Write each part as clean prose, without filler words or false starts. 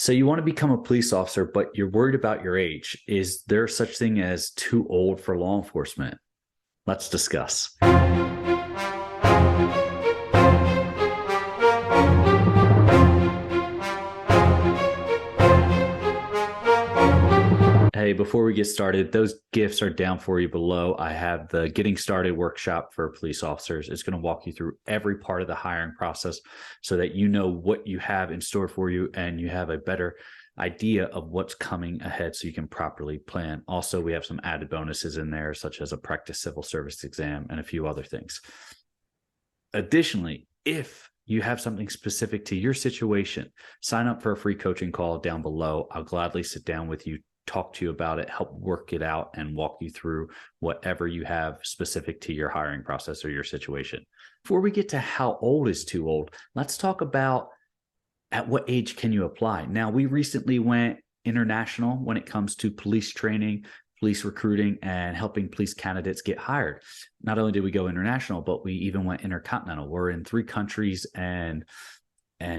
So you want to become a police officer, but you're worried about your age. Is there such thing as too old for law enforcement? Let's discuss. Hey, before we get started, those gifts are down for you below. I have the Getting Started workshop for police officers. It's going to walk you through every part of the hiring process so that you know what you have in store for you and you have a better idea of what's coming ahead so you can properly plan. Also, we have some added bonuses in there, such as a practice civil service exam and a few other things. Additionally, if you have something specific to your situation, sign up for a free coaching call down below. I'll gladly sit down with you, talk to you about it, help work it out, and walk you through whatever you have specific to your hiring process or your situation. Before we get to how old is too old, let's talk about at what age can you apply. Now, we recently went international when it comes to police training, police recruiting, and helping police candidates get hired. Not only did we go international, but we even went intercontinental. We're in 3 countries and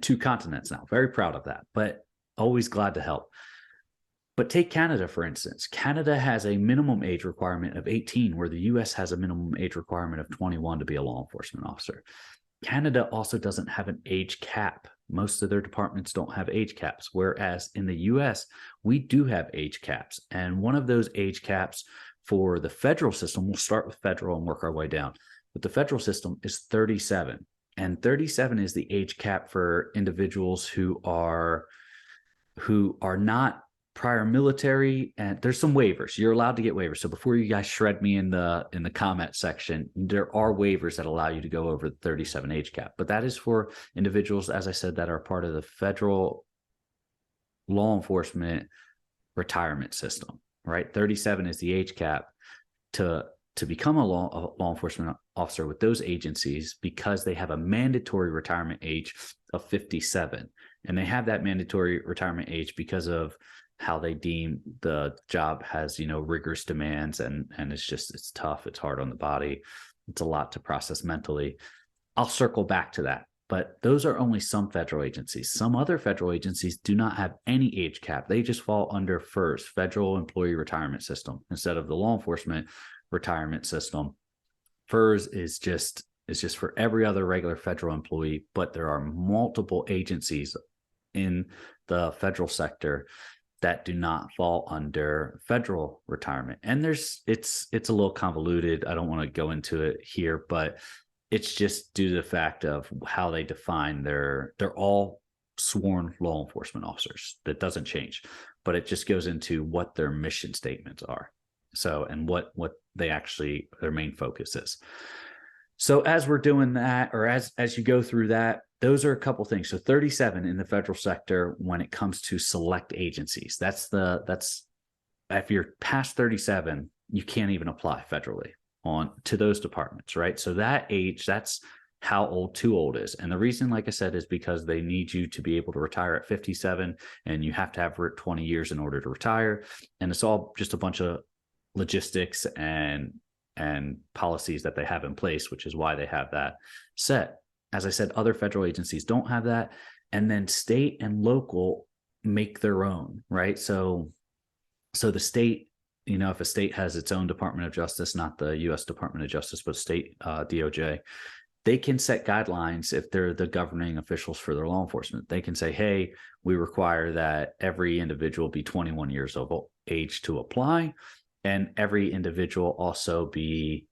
2 continents now. Very proud of that, but always glad to help. But take Canada, for instance. Canada has a minimum age requirement of 18, where the US has a minimum age requirement of 21 to be a law enforcement officer. Canada also doesn't have an age cap. Most of their departments don't have age caps, whereas in the US, we do have age caps. And one of those age caps for the federal system, we'll start with federal and work our way down, but the federal system is 37. And 37 is the age cap for individuals who are not prior military, and there's some waivers. You're allowed to get waivers. So before you guys shred me in the comment section, there are waivers that allow you to go over the 37 age cap. But that is for individuals, as I said, that are part of the federal law enforcement retirement system, right? 37 is the age cap to become a law enforcement officer with those agencies, because they have a mandatory retirement age of 57. And they have that mandatory retirement age because of how they deem the job has, rigorous demands, and it's tough. It's hard on the body. It's a lot to process mentally. I'll circle back to that. But those are only some federal agencies. Some other federal agencies do not have any age cap. They just fall under FERS, Federal Employee Retirement System, instead of the law enforcement retirement system. FERS is just for every other regular federal employee, but there are multiple agencies in the federal sector that do not fall under federal retirement. And it's a little convoluted. I don't want to go into it here, but it's just due to the fact of how they define they're all sworn law enforcement officers. That doesn't change, but it just goes into what their mission statements are. So, and what they actually, their main focus is. So as we're doing that, or as you go through that, those are a couple things. So 37 in the federal sector when it comes to select agencies. That's if you're past 37, you can't even apply federally to those departments, right? So that age, that's how old too old is. And the reason, like I said, is because they need you to be able to retire at 57, and you have to have 20 years in order to retire. And it's all just a bunch of logistics and policies that they have in place, which is why they have that set. As I said, other federal agencies don't have that. And then state and local make their own, right? So the state, if a state has its own Department of Justice, not the U.S. Department of Justice, but state DOJ, they can set guidelines if they're the governing officials for their law enforcement. They can say, hey, we require that every individual be 21 years of age to apply, and every individual also be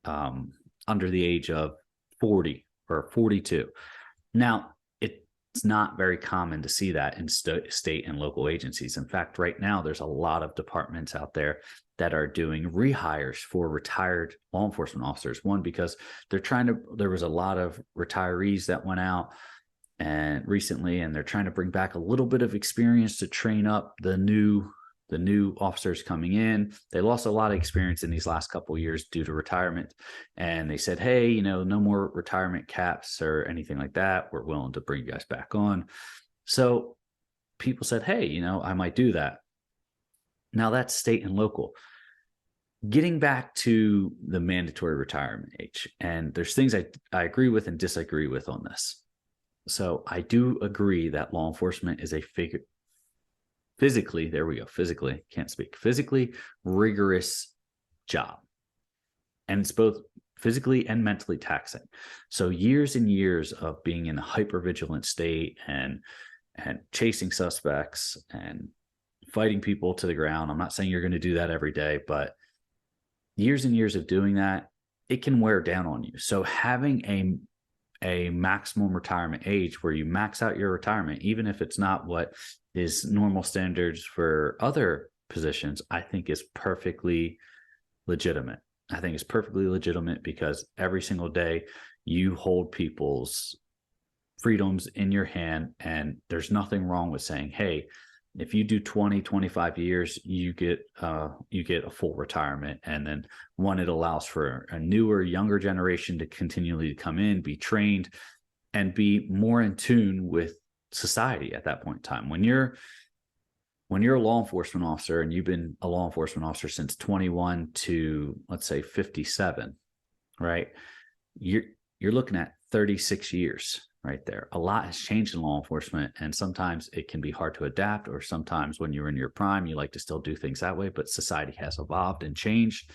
under the age of 40 or 42. Now, it's not very common to see that in state and local agencies. In fact, right now, there's a lot of departments out there that are doing rehires for retired law enforcement officers. One, because there was a lot of retirees that went out and recently, and they're trying to bring back a little bit of experience to train up the new officers coming in. They lost a lot of experience in these last couple of years due to retirement. And they said, hey, no more retirement caps or anything like that. We're willing to bring you guys back on. So people said, hey, I might do that. Now that's state and local. Getting back to the mandatory retirement age, and there's things I agree with and disagree with on this. So I do agree that law enforcement is a physically, there we go, physically, can't speak, physically rigorous job. And it's both physically and mentally taxing. So years and years of being in a hypervigilant state and chasing suspects and fighting people to the ground. I'm not saying you're going to do that every day, but years and years of doing that, it can wear down on you. So having a maximum retirement age where you max out your retirement, even if it's not what is normal standards for other positions, I think is perfectly legitimate. I think it's perfectly legitimate because every single day you hold people's freedoms in your hand, and there's nothing wrong with saying, hey, if you do 20, 25 years, you get a full retirement. And then one, it allows for a newer, younger generation to continually come in, be trained, and be more in tune with society at that point in time. When you're a law enforcement officer and you've been a law enforcement officer since 21 to, let's say, 57, right? You're looking at 36 years right there. A lot has changed in law enforcement, and sometimes it can be hard to adapt, or sometimes when you're in your prime, you like to still do things that way, but society has evolved and changed.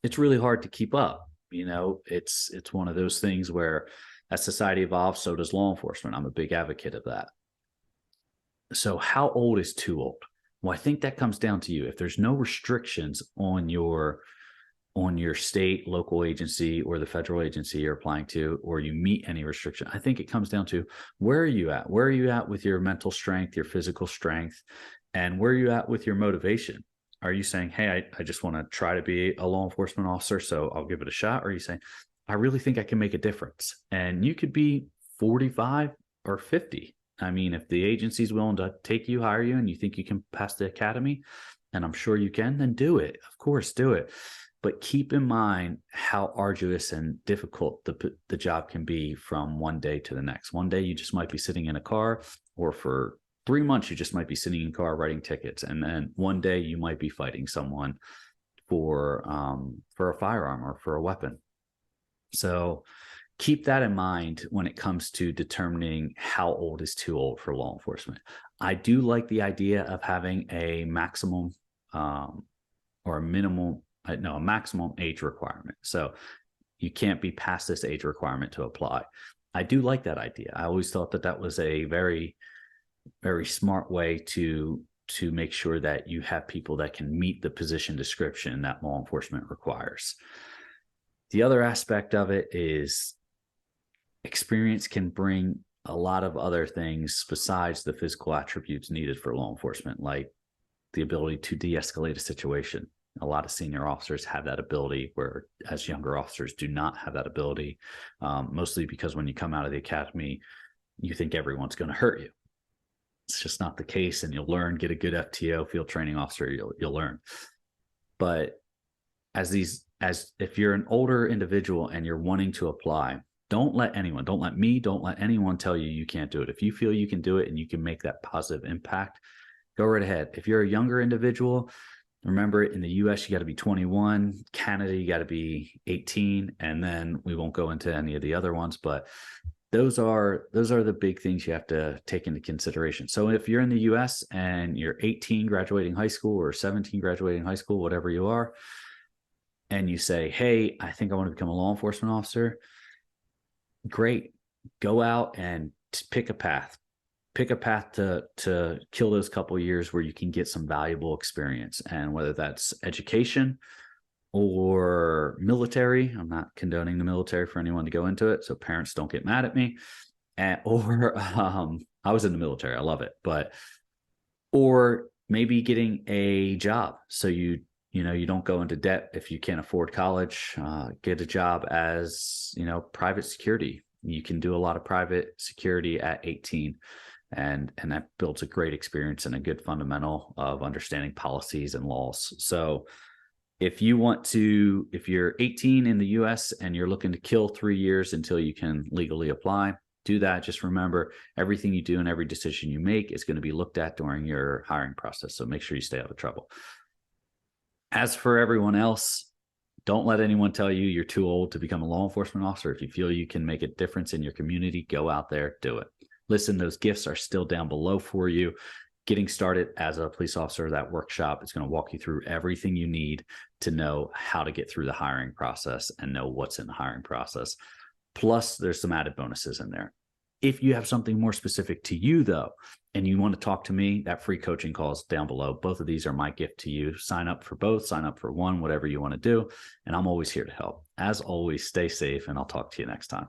It's really hard to keep up. It's one of those things where as society evolves, so does law enforcement. I'm a big advocate of that. So how old is too old? Well, I think that comes down to you. If there's no restrictions on your state, local agency, or the federal agency you're applying to, or you meet any restriction, I think it comes down to where are you at? Where are you at with your mental strength, your physical strength, and where are you at with your motivation? Are you saying, hey, I just want to try to be a law enforcement officer, so I'll give it a shot? Or are you saying, I really think I can make a difference? And you could be 45 or 50. I mean, if the agency's willing to take you, hire you, and you think you can pass the academy, and I'm sure you can, then do it. Of course, do it. But keep in mind how arduous and difficult the job can be from one day to the next. One day you just might be sitting in a car, or for 3 months you just might be sitting in a car writing tickets, and then one day you might be fighting someone for a firearm or for a weapon. So keep that in mind when it comes to determining how old is too old for law enforcement. I do like the idea of having a maximum or a maximum age requirement. So you can't be past this age requirement to apply. I do like that idea. I always thought that was a very, very smart way to make sure that you have people that can meet the position description that law enforcement requires. The other aspect of it is experience can bring a lot of other things besides the physical attributes needed for law enforcement, like the ability to de-escalate a situation. A lot of senior officers have that ability, where as younger officers do not have that ability, mostly because when you come out of the academy, you think everyone's going to hurt you. It's just not the case, and you'll learn, get a good FTO, field training officer, you'll learn. But if you're an older individual and you're wanting to apply, don't let anyone tell you can't do it. If you feel you can do it and you can make that positive impact, go right ahead. If you're a younger individual, remember, in the US, you got to be 21. Canada, you got to be 18. And then we won't go into any of the other ones, but those are the big things you have to take into consideration. So if you're in the US and you're 18 graduating high school, or 17 graduating high school, whatever you are, and you say, hey, I think I want to become a law enforcement officer, great. Go out and pick a path. Pick a path to kill those couple of years where you can get some valuable experience. And whether that's education or military, I'm not condoning the military for anyone to go into it, so parents don't get mad at me. I was in the military. I love it. Or maybe getting a job. So you don't go into debt if you can't afford college. Get a job as, private security. You can do a lot of private security at 18. And that builds a great experience and a good fundamental of understanding policies and laws. So if you're 18 in the US and you're looking to kill 3 years until you can legally apply, do that. Just remember, everything you do and every decision you make is going to be looked at during your hiring process. So make sure you stay out of trouble. As for everyone else, Don't let anyone tell you you're too old to become a law enforcement officer. If you feel you can make a difference in your community, go out there, do it. Listen, those gifts are still down below for you. Getting started as a police officer, that workshop is going to walk you through everything you need to know how to get through the hiring process and know what's in the hiring process. Plus, there's some added bonuses in there. If you have something more specific to you, though, and you want to talk to me, that free coaching call is down below. Both of these are my gift to you. Sign up for both, sign up for one, whatever you want to do. And I'm always here to help. As always, stay safe, and I'll talk to you next time.